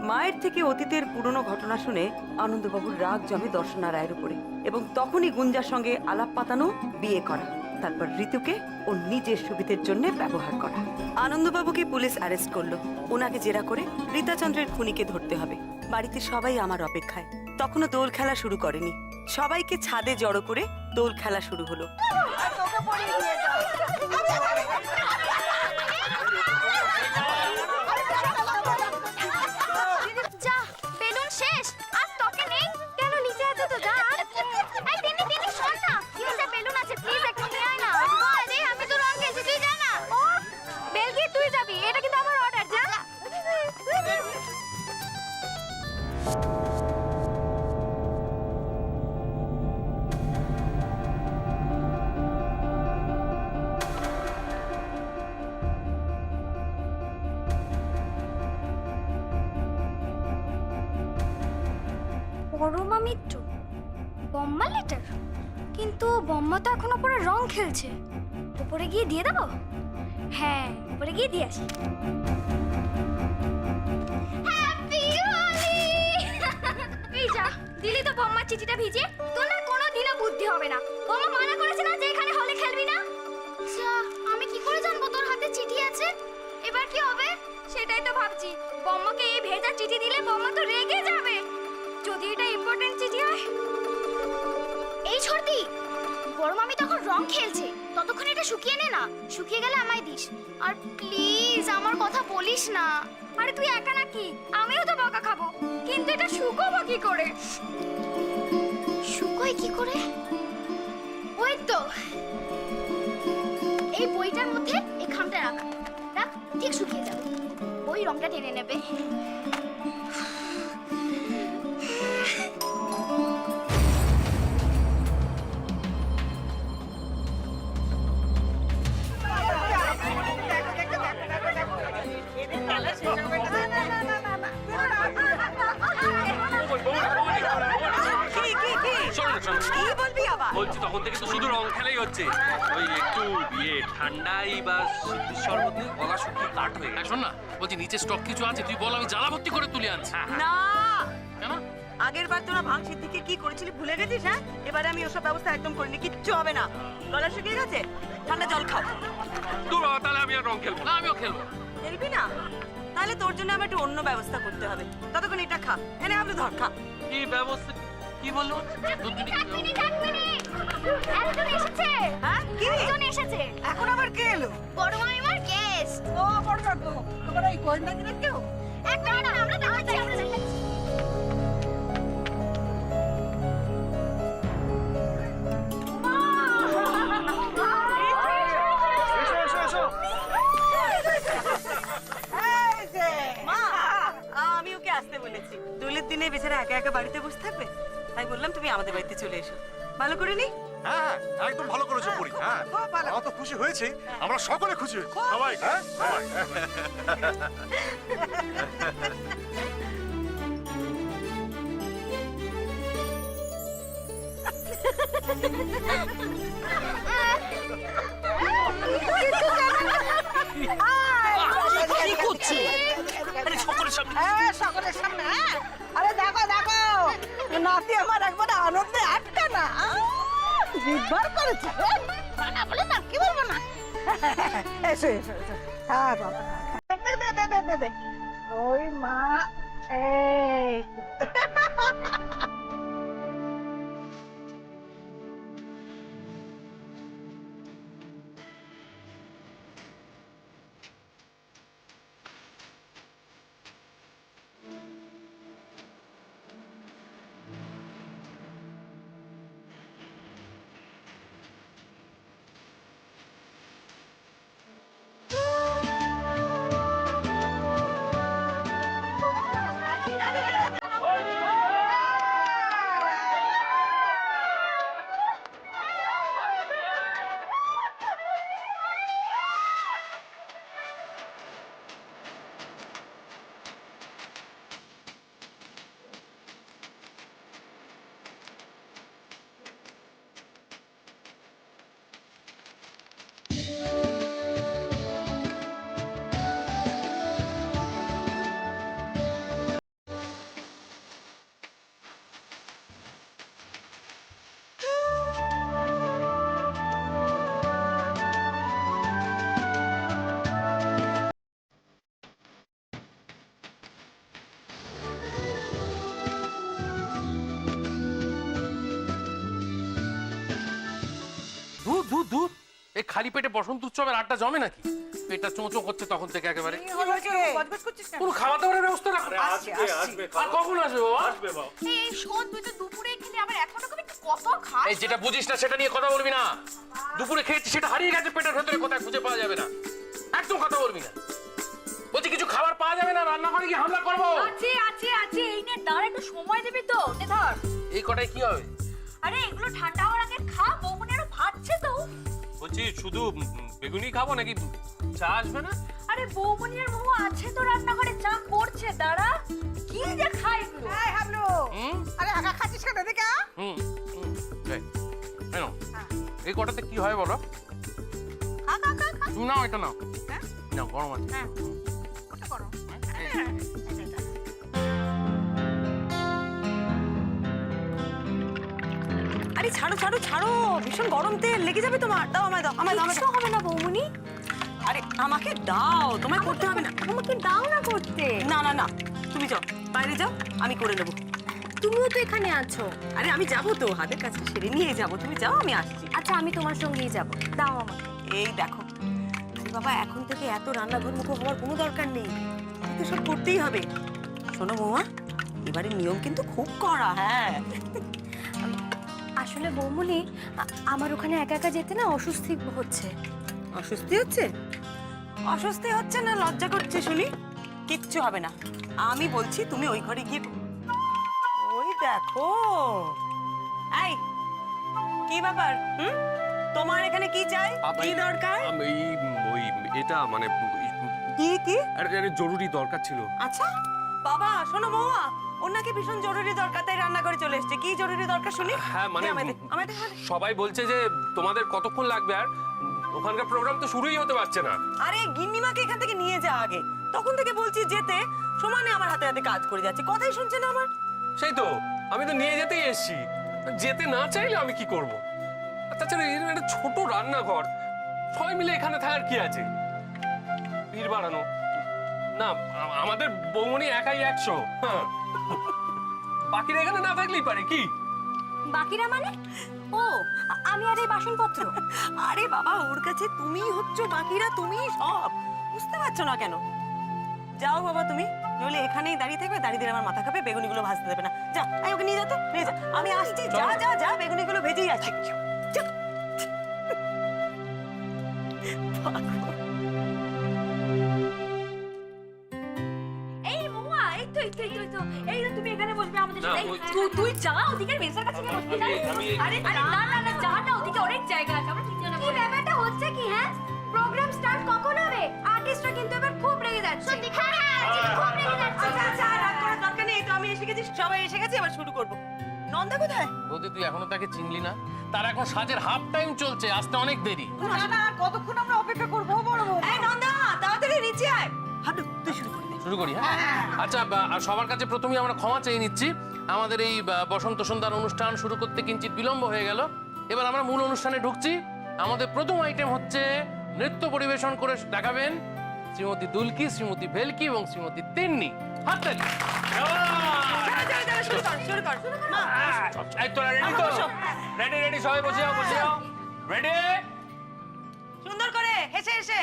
মায়ের থেকে অতীতের পুরনো ঘটনা শুনে আনন্দবাবুর রাগ জমে দর্শনা রায়ের উপরে এবং তখনই গুঞ্জার সঙ্গে আলাপ পাতানো, বিয়ে করা, তারপর ঋতুকে ওর নিজের সুবিধের জন্য ব্যবহার করা। আনন্দবাবুকে পুলিশ অ্যারেস্ট করলো। ওনাকে জেরা করে রীতাচন্দ্রের খুনিকে ধরতে হবে। বাড়িতে সবাই আমার অপেক্ষায়। তখনও দোল খেলা শুরু করেনি। সবাইকে ছাদে জড়ো করে দোল খেলা শুরু হলো। পরমা মিত্র, বম্মা লেটার। কিন্তু বম্মা তো এখন উপরে রং খেলছে। উপরে গিয়ে দিয়ে দেবো? হ্যাঁ, উপরে গিয়ে দিয়ে আসি। এই যা, দিলি তো বম্মার চিঠিটা ভিজে। তোর না কোনোদিনও বুদ্ধি হবে না। বম্মা মানা করেছে না যে এখানে হলে খেলবি না। যা, আমি কি করে জানবো তোর হাতে চিঠি আছে? এবার কি হবে সেটাই তো ভাবছি। বম্মাকে এই ভেজা চিঠি দিলে বম্মা তো রেগে যাবে। যদি এটা ইম্পর্টেন্ট চিঠি হয়। এই ছর্দি, বড় মামি তখন রং খেলছে, ততক্ষণ এটা শুকিয়ে নে না। শুকিয়ে গেলে আমায় দিস। আর প্লিজ আমার কথা বলিস না। আরে তুই একা নাকি? আমিও তো বকা খাবো। কিন্তু এটা শুকোবো কি করে? শুকোয় কি করে? ওই তো এই বইটার মধ্যে এই খামটা রাখ। রাখ, ঠিক শুকিয়ে যাবে। ওই রংটা টেনে নেবে। বলছি তখন থেকে তো শুধু রং খেলাই হচ্ছে। ওই একটু বিয়ে ঠান্ডাই বা শীতের শরবত নিয়ে গলা শুকিয়ে কাঠ হয়ে গেছে। শোন না, বলছি নিচে স্টক কিছু আছে, তুই বল, আমি জ্বালা ভর্তি করে তুলে আনছি। না, কেন? আগের বার তোরা ভাঙসির দিকে কি করেছিলি ভুলে গেছিস? হ্যাঁ, এবারে আমি ওসব ব্যবস্থা একদম করিনি। কিচ্ছু হবে না। গলা শুকিয়ে গেছে, ঠান্ডা জল খাও। তোর তাহলে আমি আর রং খেলবো না, আমিও খেলবো। খেলবি না? তাহলে তোর জন্য আমার একটু অন্য ব্যবস্থা করতে হবে। ততক্ষণ এটা খা। এনে আপনি ধর, খা। কি ব্যবস্থা? কি বললো? একজন এসেছে। হ্যাঁ, কি? একজন এসেছে। এখন আবার কে এলো? বড় মামিমার গেস্ট। ও বড় কাকু, তোমার এই গোয়েন্দা কিনা কেউ? এক মিনিট, আমরা দেখাচ্ছি, আমরা দেখাচ্ছি। আমি ওকে আসতে বলেছি। দোলের দিনে বেচারা একা একা বাড়িতে বসে থাকবে, তাই বললাম তুমি আমাদের বাড়িতে চলে এসো। ভালো করিনি? হ্যাঁ, একদম ভালো করেছো পরি। হ্যাঁ, আমরা তো খুশি হয়েছি। আমরা সকলে খুশি হয়েছি। সবাই, হ্যাঁ, সবাই। কি করছো? আরে সকলের সামনে। হ্যাঁ, সকলের সামনে। হ্যাঁ, আরে দেখো দেখো, নাতি আমার একবার আনন্দে আটকা না জিতবার করেছে। না বলে না, কি বলবো না। এসো এসো এসো। হ্যাঁ বাবা, দে। ওই মা, এই খালি পেটে বসন্ত উৎসবের আড্ডা জমে নাকি? পেটটা চোঁচো করছে তখন থেকে একেবারে। গজগজ করছিস কেন? কোনো খাওয়া দাওয়ার ব্যবস্থা না? আসবে আর কখন আসবে বাবা? আসবে বাবা। এই শোন, তুই তো দুপুরে খেলে আবার এখনো কবি কত খাস? এই যেটা বুঝিস না সেটা নিয়ে কথা বলবি না। দুপুরে খেয়েছি সেটা হারিয়ে গেছে পেটের ভেতরে, কোথায় খুঁজে পাওয়া যাবে না। একদম কথা বলবি না। বলছি কিছু খাবার পাওয়া যাবে না, রান্না করে কি হামলা করবো? আছে আছে আছে, এই নে দাঁড়া, একটু সময় দিবি তো, নে ধর। এই কটায় কি হবে? আরে এগুলো ঠান্ডা হওয়ার আগে খা, বৌমনি আরো ভাতছে তো। বলছি শুধু বেগুনি খাবো নাকি চা আসবে না? আরে বৌমনি আর মহু আছে তো রান্নাঘরে, চা করছে, দাঁড়া। কি যে খাই এগুলো? এই হাবলু, হুম আরে আগা খাচ্ছিস কেন? এদিকে আ। হুম হুম, এই, এই নাও। এই কটাতে কি হয় বলো? খা খা খা খা। তুমি নাও, এটা নাও। হ্যাঁ? নাও, গরম আছে। হ্যাঁ। ওটা করো। আরে ছাড়ো ছাড়ো ছাড়ো, ভীষণ গরম তেল লেগে যাবে তোমার। দাও আমায়, দাও আমায়, দাও আমায়, দাও। হবে না বৌমনি, আরে আমাকে দাও, তোমায় করতে হবে না। আমাকে দাও না করতে। না না না, তুমি যাও, বাইরে যাও, আমি করে নেবো। তুমিও তো এখানে আছো। আরে আমি যাবো তো, হাতের কাছে সেরে নিয়ে যাবো। তুমি যাও, আমি আসছি। আচ্ছা আমি তোমার সঙ্গেই যাব, দাও আমাকে। এই দেখো, আরে বাবা এখন থেকে এত রান্নাঘর মুখো হওয়ার কোনো দরকার নেই, তো সব করতেই হবে। শোনো বৌমা, এবারে নিয়ম কিন্তু খুব কড়া। হ্যাঁ, আসলে বৌমনি, আমার ওখানে একা একা যেতে না অস্বস্তি হচ্ছে। অস্বস্তি হচ্ছে? অস্বস্তি হচ্ছে না লজ্জা করছে শুনি? কিচ্ছু হবে না, আমি বলছি তুমি ওই ঘরে গিয়ে। ওই দেখো, এই কি ব্যাপার? তোমার এখানে কি চাই, কি দরকার? ওই এটা মানে কি কি? আরে জরুরি দরকার ছিল। আচ্ছা বাবা, শোনো বৌমা, ওর নাকি ভীষণ জরুরি দরকার, তাই রান্নাঘরে চলে এসছে। কি জরুরি দরকার শুনি? হ্যাঁ মানে দে, আমায় দে, আমায় দে, আমায় দে। সবাই বলছে যে তোমাদের কতক্ষণ লাগবে, আর ওখানকার প্রোগ্রাম তো শুরুই হতে পারছে না। আরে গিন্নিমাকে এখান থেকে নিয়ে যা আগে, তখন থেকে বলছি যেতে, সমানে আমার হাতে হাতে কাজ করে যাচ্ছে, কথাই শুনছে না আমার। সেই তো, আমি তো নিয়ে যেতেই এসেছি, যেতে না চাইলে আমি কি করব? আর তাছাড়া এর একটা ছোট রান্নাঘর, সবাই মিলে এখানে থাকার কি আছে? ভিড় বাড়ানো না, আমাদের বৌমনি একাই 100। হ্যাঁ, বাকিরা এখানে না থাকলেই পারে কি? বাকিরা মানে? ও, আমি আর এই বাসনপত্র। আরে বাবা, ওর কাছে তুমিই হচ্ছ বাকিরা, তুমিই সব, বুঝতে পারছো না কেন? যাও বাবা তুমি, নইলে এখানেই দাঁড়িয়ে থাকবে, দাঁড়িয়ে দিলে আমার মাথা খাবে, বেগুনিগুলো ভাজতে দেবে না। যা, আই ওকে নিয়ে যাও তো, নিয়ে যা, আমি আসছি। যা যা যা, বেগুনিগুলো ভেজেই আসছি। যা। এই মহুয়া, এই তো এই তো এই তো এই তো, এই তো তুমি এখানে বসবে আমাদের না, সাথে। ওই- তুই যা ওদিকের মেসের কাছে গিয়ে বসবি না। আরে না না না, যা না, ওদিকে অনেক জায়গা আছে, আমরা তিনজনে বসবো। কি ব্যাপারটা হচ্ছে কি? হ্যাঁ, প্রোগ্রাম স্টার্ট কখন হবে? আর্টিস্টরা কিন্তু এবার খুব রেগে যাচ্ছে। সত্যি? হ্যাঁ হ্যাঁ, আর্টিস্টরা খুব রেগে যাচ্ছে। আচ্ছা আচ্ছা, রাগ করার দরকার নেই, এই তো আমি এসে গেছি, সবাই এসে গেছে, এবার শুরু করবো। নন্দা কোথায়? বৌদি তুই এখনো তাকে চিনলি না? তার এখন সাজের হাফ টাইম চলছে, আসতে অনেক দেরি। না না, আর কতক্ষণ আমরা অপেক্ষা করবো বড় বউ? এই নন্দা, তাড়াতাড়ি নিচে আয়। হাবলু, তুই শুরু করবি। শুরু করি, হ্যাঁ? আচ্ছা, আর সবার কাছে প্রথমেই আমরা ক্ষমা চেয়ে নিচ্ছি। আমাদের এই বসন্ত সন্ধ্যার অনুষ্ঠান শুরু করতে কিঞ্চিত বিলম্ব হয়ে গেল। এবার আমরা মূল অনুষ্ঠানে ঢুকছি। আমাদের প্রথম আইটেম হচ্ছে নৃত্য পরিবেশন করে দেখাবেন শ্রীমতী দুলকি, শ্রীমতী ভেলকি এবং শ্রীমতী তিন্নি। হাততালি। শুরু কর, শুরু কর। মা, এই তোরা রেডি তো? রেডি রেডি, সবাই বসে যাও, বসে যাও। রেডি? সুন্দর করে হেসে হেসে।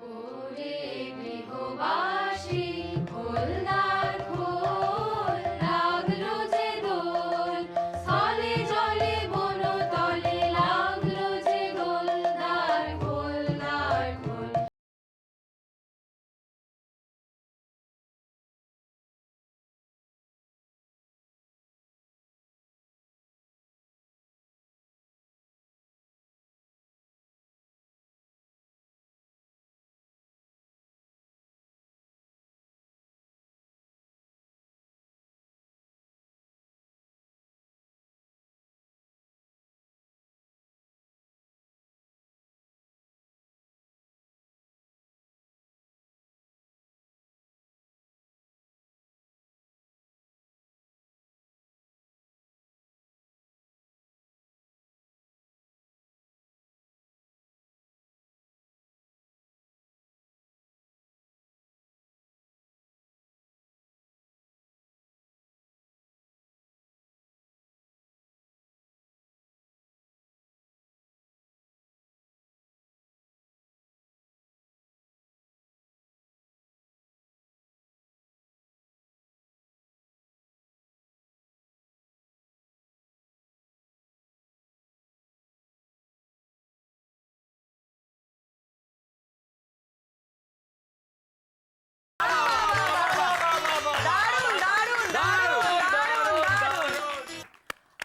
ওরে গৃহবাসী, খোলদার খোল, লাগলো যে দোল, স্থলে জলে বনতলে, লাগলো যে দোল, দ্বার খোল, দ্বার খোল।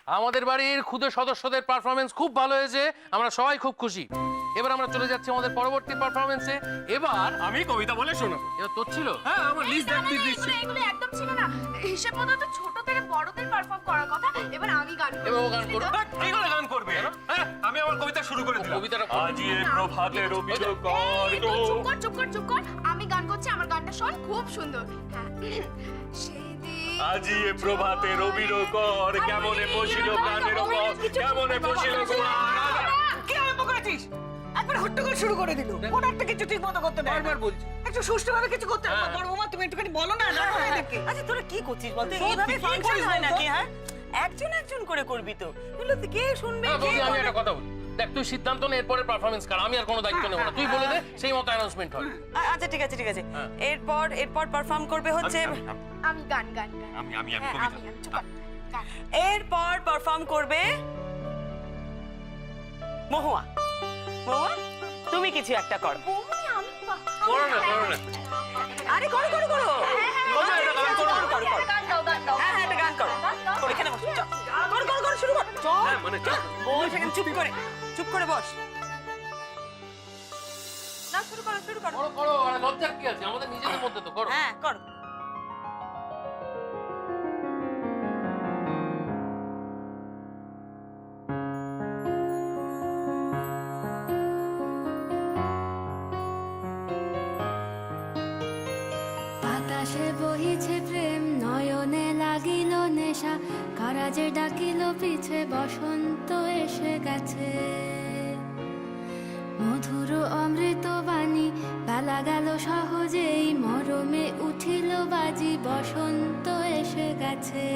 আমাদের বাড়ির ক্ষুদে সদস্যদের পারফরমেন্স খুব ভালো হয়েছে, আমরা সবাই খুব খুশি। এবার আমরা চলে যাচ্ছি আমাদের পরবর্তী পারফরমেন্সে। এবার আমি কবিতা বলে শোনাবো। এবার তোর ছিল? হ্যাঁ, আমার লিস্ট দেখতে দিচ্ছি। এগুলো একদম ছিল না। হিসেব মতো তো ছোট থেকে বড়দের পারফর্ম করার কথা। এবার আমি গান করব। এবার ও গান করবে। কি করে গান করবে? হ্যাঁ, আমি আমার কবিতা শুরু করে দিলাম। কবিতাটা করবে। আজি এ প্রভাতে রবি কর এই, তুই চুপ কর। আমি গান করছি, আমার গানটা শোন, খুব সুন্দর। হ্যাঁ। সেই দিন আজি এ প্রভাতে রবির কর, কেমনে বসিল প্রাণের পর, কেমনে বসিল গোয়ার। কি আরম্ভ করেছিস? একবার হট্টগোল শুরু করে দিল। কোন একটা কিছু ঠিক মতো করতে দেয় না। বারবার বলছি। একটু সুষ্ঠুভাবে কিছু করতে হবে। বড় বৌমা, তুমি একটুখানি বলো না, না হয় নাকি? আচ্ছা তোরা কি করছিস বলতো? সত্যি, এইভাবে কি ফাংশন করিস হয় বলতো? নাকি? হ্যাঁ, একজন একজন করে করবি তো। এগুলো তো কে শুনবে? হ্যাঁ, কে বৌদি, আমি করবে? একটা কথা বলি। দেখ, তুই সিদ্ধান্ত নে এরপরে পারফরমেন্স কর, আমি আর কোনো দায়িত্ব নেব না। তুই বলে দে, সেই মতো অ্যানাউন্সমেন্ট হয়। আচ্ছা ঠিক আছে ঠিক আছে। হ্যাঁ। এরপর পারফর্ম করবে হচ্ছে আমি গান আমি হ্যাঁ, কবিতা। আমি চুপ কর। গান। এরপর পারফর্ম করবে মহুয়া। মহুয়া, তুমি কিছু একটা করো। বৌমা, আমি করো না, করো না। আরে করো করো করো। বলো, এটা গান করো, করো, করো। গান দাও। হ্যাঁ হ্যাঁ, এটা গান করো। করো, এখানে বসো। চল। করো, শুরু কর। চল। হ্যাঁ, মানে বস, এখানে চুপ করে বস। না, শুরু করো। করো, করো, আরে লজ্জার কি আছে? আমাদের নিজেদের মধ্যে তো করো। হ্যাঁ, করো। বাতাসে বহিছে প্রেম, নয়নে লাগিল নেশা, কারাজে ডাকিল পিছে, বসন্ত এসে গেছে। মধুর অমৃত বাণী, বেলা গেল সহজেই, মরমে উঠিল বাজি, বসন্ত এসে গেছে।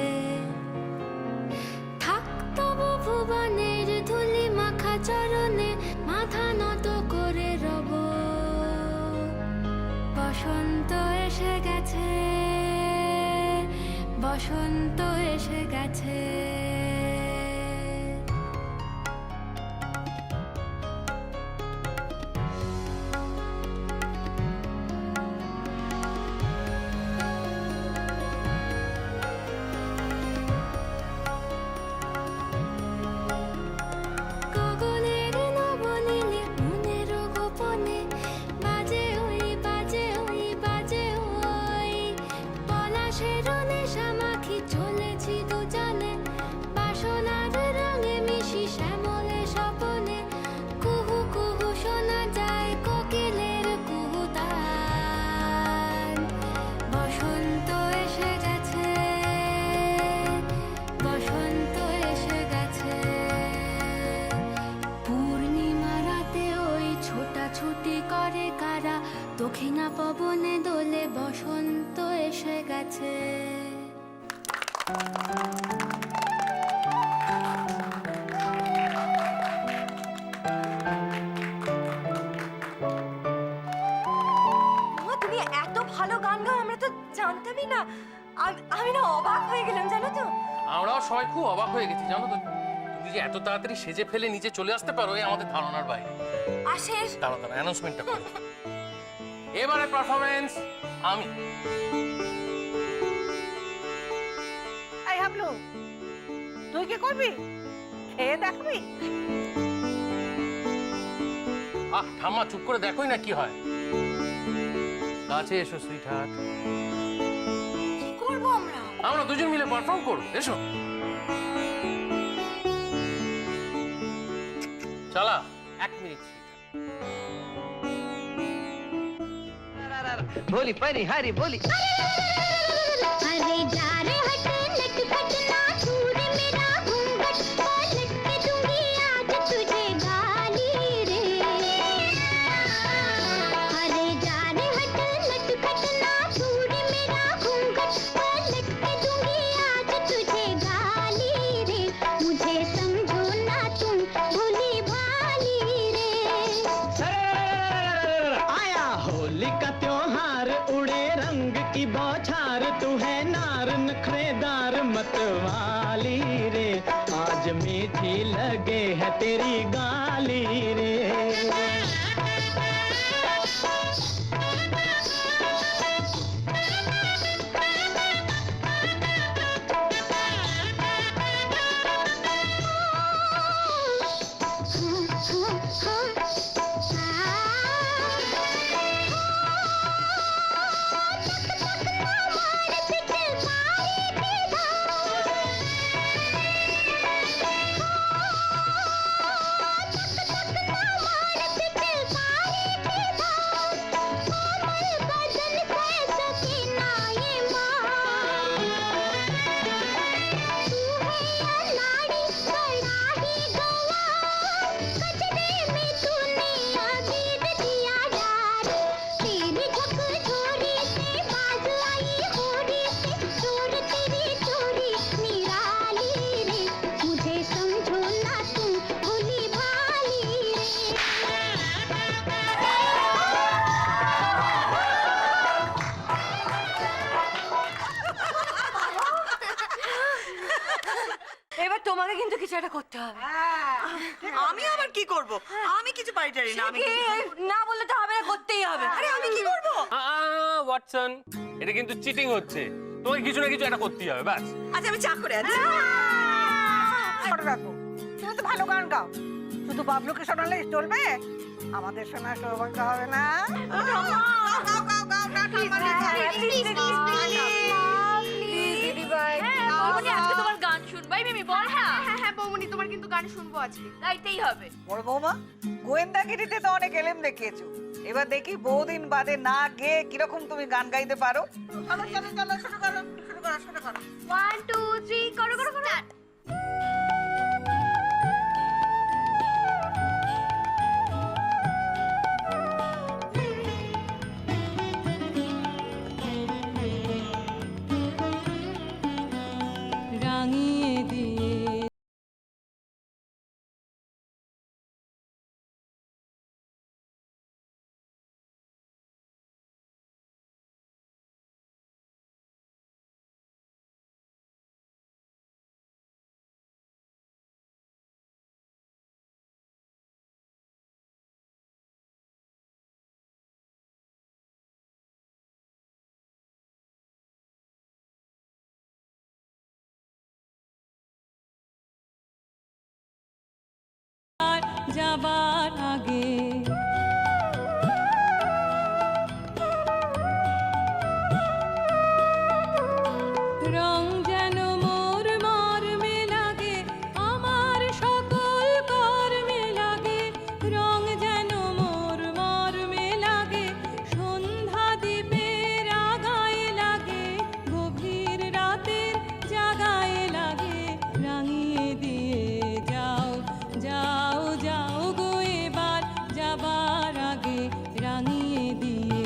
থাক তবু ভুবনের ধুলি মাখা চরণে, মাথা নত করে রব। বসন্ত এসে গেছে, বসন্ত এসে গেছে। গগনের নবনীলে, মনের গোপনে, বাজে ওই পলাশের নেশা মাখি, চলেছি দুজনে, বাসনার রঙে মিশি, শ্যামলে স্বপনে, কুহু কুহু শোনা যায় কোকিলের কুহুতান। বসন্ত এসে গেছে, বসন্ত এসে গেছে। পূর্ণিমা রাতে ওই ছোটাছুটি করে কারা, দক্ষিণা পবনে দোলে, বসন্ত এসে গেছে। ও, তুমি এত ভালো গান গাও, আমরা তো জানতামই না। আমি না অবাক হয়ে গেলাম, জানো তো। আমরাও সবাই খুব অবাক হয়ে গেছি, জানো তো। তুমি যে এত তাড়াতাড়ি সেজে ফেলে নিচে চলে আসতে পারো, এই আমাদের ধারণার বাইরে। আশেষ, দাঁড়া, অ্যানাউন্সমেন্টটা করো। এবারে পারফরমেন্স আমি। এই হাবলু, তুই কি করবি? খেয়ে দেখবি? ঠাম্মা, চুপ করে দেখোই না কি হয়। কাছে এসো সুইট হার্ট, কি করবো আমরা? আমরা দুজন মিলে পারফর্ম করব, এসো। চলা, 1 মিনিট। बोली परी हरी बोली अरे जा रे हट लटपट ना छूर मेरा घूंघट, पलट के दूंगी आज तुझे गाली रे। अरे जा रे हट लटपट ना छूर मेरा घूंघट, पलट के दूंगी आज तुझे गाली रे। मुझे समझो ना तुम भोली भाली रे। आया होली का त्योहार, उड़े रंग की बौछार, तू है नार नखरेदार मतवाली रे, आज मीठी लगे है तेरी गाली रे। করতে হবে। আমি আবার কি করব? আমি কিছু পারি টারি না। আমি না বললে তো হবে না, করতেই হবে। আরে আমি কি করব? ওয়াটসন, এটা কিন্তু চিটিং হচ্ছে। তোমাকে কিছু না কিছু একটা করতেই হবে, ব্যাস। আচ্ছা আমি চা করে আছি। ছোট রাখো, তুমি তো ভালো গান গাও, শুধু বাবলুকে শোনালে চলবে? আমাদের শোনার সৌভাগ্য হবে না? গাও গাও গাও গাও না বৌমনি আজকে তোমার গান শুনবাই মিমি বল। হ্যাঁ হ্যাঁ বৌমনি তোমার কিন্তু গান শুনবো আজকে, গাইতেই হবে। বড় বৌমা, গোয়েন্দাগিরিতে তো অনেক এলেম দেখিয়েছো, এবার দেখি বহুদিন বাদে না গেয়ে কিরকম তুমি গান গাইতে পারো। চলো চলো চলো, শুরু করো শুরু করো শুরু করো। 1 2 3 করো করো করো। রাঙিয়ে দিয়ে যাবার আগে রং যেন মোর মর্মে লাগে, আমার সকল কর্মে লাগে। রং যেন মোর মর্মে লাগে, সন্ধ্যা দ্বীপের আগায় লাগে, গভীর রাতের জাগায় লাগে। রাঙিয়ে দিয়ে যাও যাও যাও গো এবার, যাবার আগে রাঙিয়ে দিয়ে